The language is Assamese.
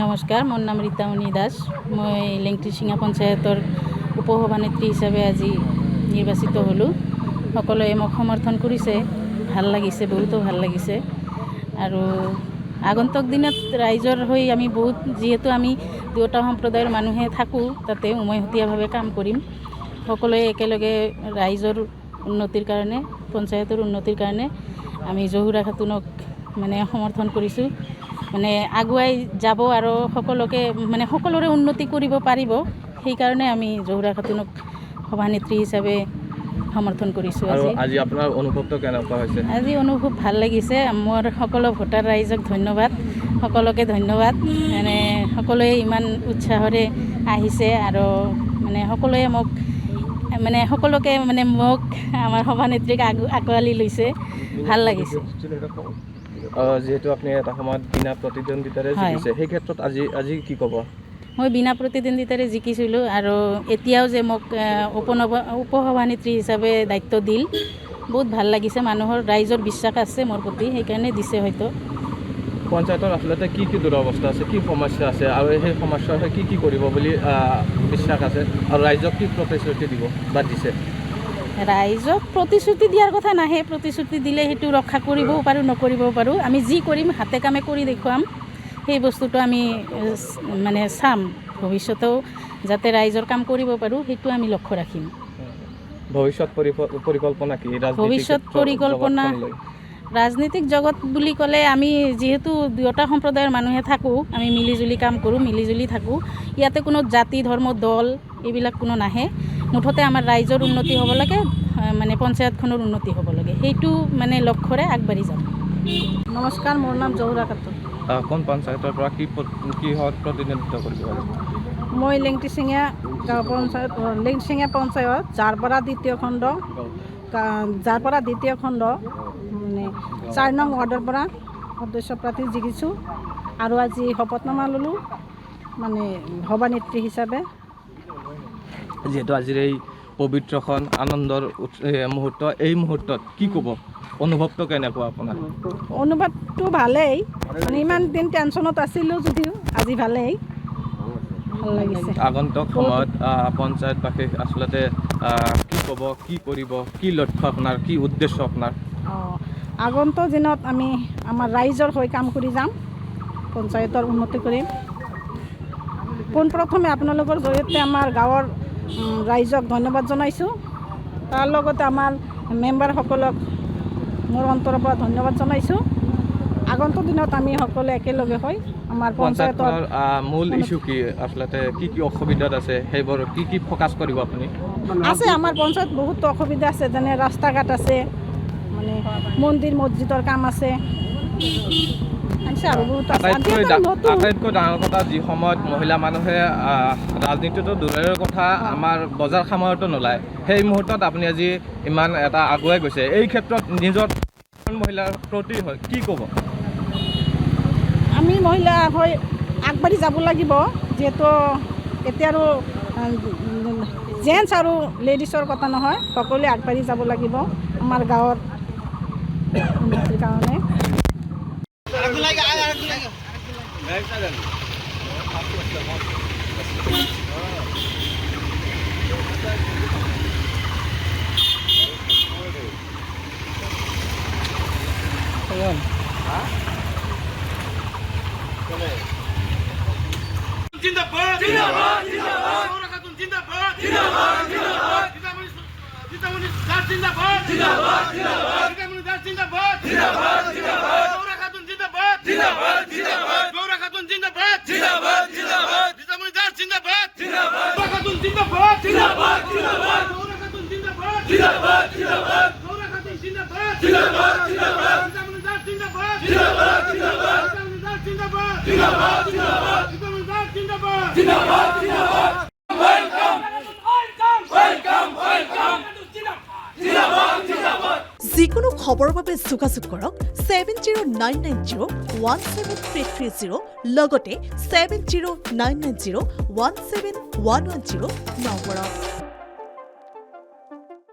নমস্কাৰ, মোৰ নাম ৰীতামণি দাস। মই লেংটিচিঙা পঞ্চায়তৰ উপসভানেত্ৰী হিচাপে আজি নিৰ্বাচিত হ'লোঁ। সকলোৱে মোক সমৰ্থন কৰিছে, ভাল লাগিছে, বহুতো ভাল লাগিছে। আৰু আগন্তুক দিনত ৰাইজৰ হৈ আমি যিহেতু আমি দুয়োটা সম্প্ৰদায়ৰ মানুহে থাকোঁ, তাতে উমৈহতীয়াভাৱে কাম কৰিম। সকলোৱে একেলগে ৰাইজৰ উন্নতিৰ কাৰণে, পঞ্চায়তৰ উন্নতিৰ কাৰণে আমি জহুৰা খাতুনক সমৰ্থন কৰিছোঁ। আগুৱাই যাব আৰু সকলোৰে উন্নতি কৰিব পাৰিব, সেইকাৰণে আমি জহুৰা খাতুনক সভানেত্ৰী হিচাপে সমৰ্থন কৰিছোঁ। আজি আপোনাৰ অনুভৱটো কেনেকুৱা হৈছে? আজি অনুভৱ ভাল লাগিছে। মোৰ সকলো ভোটাৰ ৰাইজক ধন্যবাদ, সকলোকে ধন্যবাদ। সকলোৱে ইমান উৎসাহৰে আহিছে আৰু সকলোৱে মোক সকলোকে মোক আমাৰ সভানেত্ৰীক আঁকোৱালি লৈছে, ভাল লাগিছে। যিহেতু আপুনি এটা সময়ত বিনা প্ৰতিদ্বন্দ্বিতাৰে জিকিছে, সেই ক্ষেত্ৰত আজি কি ক'ব? মই বিনা প্ৰতিদ্বন্দ্বিতাৰে জিকিছিলোঁ আৰু এতিয়াও যে মোক উপসভানেত্ৰী হিচাপে দায়িত্ব দিল, বহুত ভাল লাগিছে। মানুহৰ ৰাইজৰ বিশ্বাস আছে মোৰ প্ৰতি, সেইকাৰণে দিছে হয়তো। পঞ্চায়তৰ আচলতে কি দুৰৱস্থা আছে, কি সমস্যা আছে আৰু সেই সমস্যাৰ হৈ কি কৰিব বুলি বিশ্বাস আছে আৰু ৰাইজক কি প্ৰতিশ্ৰুতি দিব বা দিছে? ৰাইজক প্ৰতিশ্ৰুতি দিয়াৰ কথা নাহে। প্ৰতিশ্ৰুতি দিলে সেইটো ৰক্ষা কৰিবও পাৰোঁ, নকৰিবও পাৰোঁ। আমি যি কৰিম হাতে কামে কৰি দেখুৱাম, সেই বস্তুটো আমি চাম। ভৱিষ্যতেও যাতে ৰাইজৰ কাম কৰিব পাৰোঁ, সেইটো আমি লক্ষ্য ৰাখিম। ভৱিষ্যত পৰিকল্পনা কি? ভৱিষ্যত পৰিকল্পনা ৰাজনৈতিক জগত বুলি ক'লে আমি যিহেতু দুয়োটা সম্প্ৰদায়ৰ মানুহে থাকোঁ, আমি মিলিজুলি কাম কৰোঁ, মিলিজুলি থাকোঁ। ইয়াতে কোনো জাতি ধৰ্ম দল এইবিলাক কোনো নাহে। মুঠতে আমাৰ ৰাইজৰ উন্নতি হ'ব লাগে, পঞ্চায়তখনৰ উন্নতি হ'ব লাগে, সেইটো লক্ষ্যৰে আগবাঢ়ি যাম। নমস্কাৰ, মোৰ নাম জহুৰা খাতুন। কোন পঞ্চায়তৰ পৰা কিহত প্ৰতিনিধিত্ব কৰিব? মই লেংটিচিঙা পঞ্চায়ত যাৰ পৰা দ্বিতীয় খণ্ড 4 নং ৱাৰ্ডৰ পৰা সদস্য প্ৰাৰ্থী জিকিছোঁ আৰু আজি শপতনামা ল'লোঁ সভানেত্ৰী হিচাপে। যিহেতু আজিৰ এই পবিত্ৰখন আনন্দৰ মুহূৰ্ত, এই মুহূৰ্তত কি ক'ব? অনুভৱটো কেনেকুৱা আপোনাৰ? অনুভৱটো ভালেই, ইমান দিন টেনশ্যনত আছিলোঁ যদিও আজি ভালেই, ভাল লাগিছে। আগন্তুক সময়ত পঞ্চায়তবাসী আচলতে কি ক'ব, কি কৰিব, কি লক্ষ্য আপোনাৰ, কি উদ্দেশ্য আপোনাৰ? আগন্তুক দিনত আমি আমাৰ ৰাইজৰ হৈ কাম কৰি যাম, পঞ্চায়তৰ উন্নতি কৰিম। পোনপ্ৰথমে আপোনালোকৰ জৰিয়তে আমাৰ গাঁৱৰ ৰাইজক ধন্যবাদ জনাইছোঁ। তাৰ লগতে আমাৰ মেম্বাৰসকলক মোৰ অন্তৰৰ পৰা ধন্যবাদ জনাইছোঁ। আগন্তুক দিনত আমি সকলোৱে একেলগে হৈ আমাৰ পঞ্চায়তৰ মূল ইছ্যু কি, আচলতে কি অসুবিধাত আছে, সেইবোৰ কি ফ'কাছ কৰিব আপুনি? আছে আমাৰ পঞ্চায়ত বহুত অসুবিধা আছে, যেনে ৰাস্তা ঘাট আছে, মন্দিৰ মছজিদৰ কাম আছে। আটাইতকৈ ডাঙৰ কথা, যি সময়ত মহিলা মানুহে ৰাজনীতিটো দূৰৰে কথা আমাৰ বজাৰ সামৰতো নোলায়, সেই মুহূৰ্তত আপুনি আজি ইমান এটা আগুৱাই গৈছে। এই ক্ষেত্ৰত নিজৰ মহিলাৰ প্ৰতি হয় কি ক'ব? আমি মহিলা হৈ আগবাঢ়ি যাব লাগিব, যিহেতু এতিয়া আৰু জেণ্টছ আৰু লেডিছৰ কথা নহয়, সকলোৱে আগবাঢ়ি যাব লাগিব আমাৰ গাঁৱৰ উন্নতিৰ কাৰণে। জিন্দাবাদ জিন্দাবাদ জিন্দাবাদ জহুরা খাতুন জিন্দাবাদ জিন্দাবাদ জিন্দাবাদ রিতামণি দাস জিন্দাবাদ জিন্দাবাদ জিন্দাবাদ রিতামণি দাস জিন্দাবাদ জিন্দাবাদ জিন্দাবাদ জহুরা খাতুন জিন্দাবাদ জিন্দাবাদ জিন্দাবাদ জহুরা খাতুন জিন্দাবাদ জিন্দাবাদ জিন্দাবাদ রিতামণি দাস জিন্দাবাদ জিন্দাবাদ জহুরা খাতুন জিন্দাবাদ জিন্দাবাদ জিন্দাবাদ জহুরা খাতুন জিন্দাবাদ জিন্দাবাদ জিন্দাবাদ জহুরা খাতুন জিন্দাবাদ জিন্দাবাদ জিন্দাবাদ রিতামণি দাস জিন্দাবাদ জিন্দাবাদ জিন্দাবাদ রিতামণি দাস জিন্দাবাদ জিন্দাবাদ জিন্দাবাদ রিতামণি দাস জিন্দাবাদ জিন্দাবাদ জিন্দাবাদ ওয়েলকাম ওয়েলকাম ওয়েলকাম জিন্দাবাদ জিন্দাবাদ। যিকোনো খবৰৰ বাবে যোগাযোগ কৰক 7099017330 লগতে 7099017110 নম্বৰত।